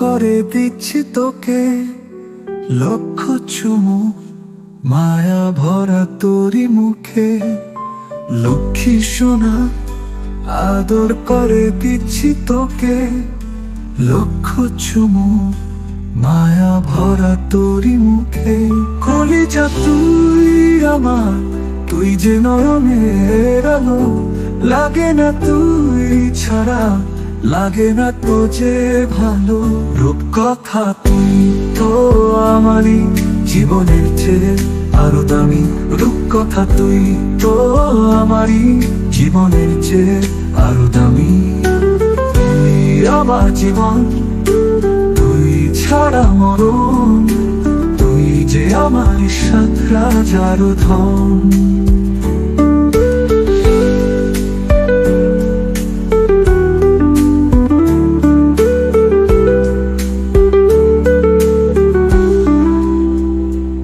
করে দিচ্ছি তোকে লক্ষ চুমু, মায়া ভরা তোরি মুখে। লক্ষ্মী সোনা আদর করে দিচ্ছি তোকে লক্ষ চুমু, মায়া ভরা তোরি মুখে। কলিজা তুই আমার, তুই যে নয়নের আলো। লাগে না তুই ছাড়া, লাগে না তো যে ভালো। রূপকথা তুই তো আমারই জীবনের চেয়ে আরো দামি। রূপকথা তুই তো আমারই জীবনের চেয়ে আরো দামি। তুই আমার জীবন, তুই ছাড়া মরণ। তুই যে আমার সাত রাজার ধন।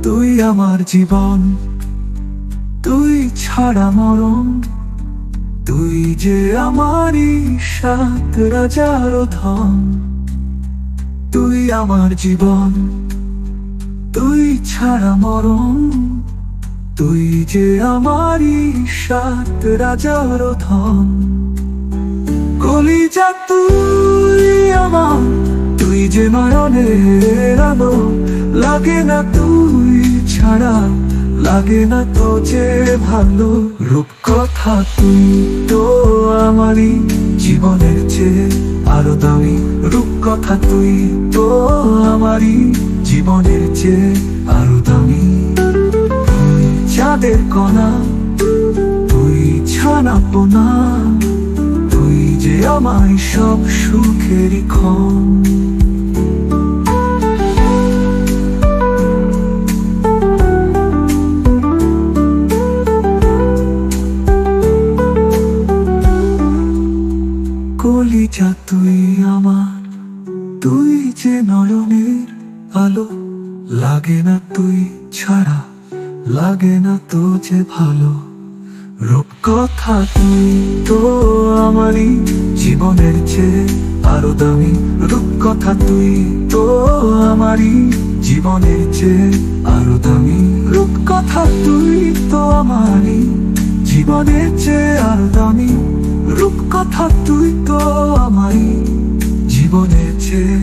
তুই আমার জীবন, তুই ছাড়া মরণ। তুই যে আমারই সাত রাজার ধন। তুই আমার জীবন, তুই ছাড়া মরণ। তুই যে আমারই সাত রাজার ধন। কলিজা তুই আমার, তুই যে নয়নের আলো। লাগে না তুই ছাড়া, লাগে না তো যে ভালো। রূপকথা তুই তো আমারই জীবনের চেয়ে আরো দামি। রূপকথা তুই তো আমারই জীবনের চেয়ে আরো দামি। তুই চাঁদের কণা, তুই ছানা পোনা। তুই যে আমায় সব সুখেরই ক্ষণ। কলিজা তুই আমার, তুই যে নয়নের আলো। লাগে না তুই ছাড়া, লাগে না তো যে ভালো। রূপকথা তুই তো আমারই জীবনের চেয়ে আরো দামি। রূপকথা তুই তো আমারই জীবনের চেয়ে আরো দামি। রূপকথা তুই তো আমারই জীবনের চেয়ে আরো দামি। রূপকথা তুই তো আমারই জীবনের চেয়ে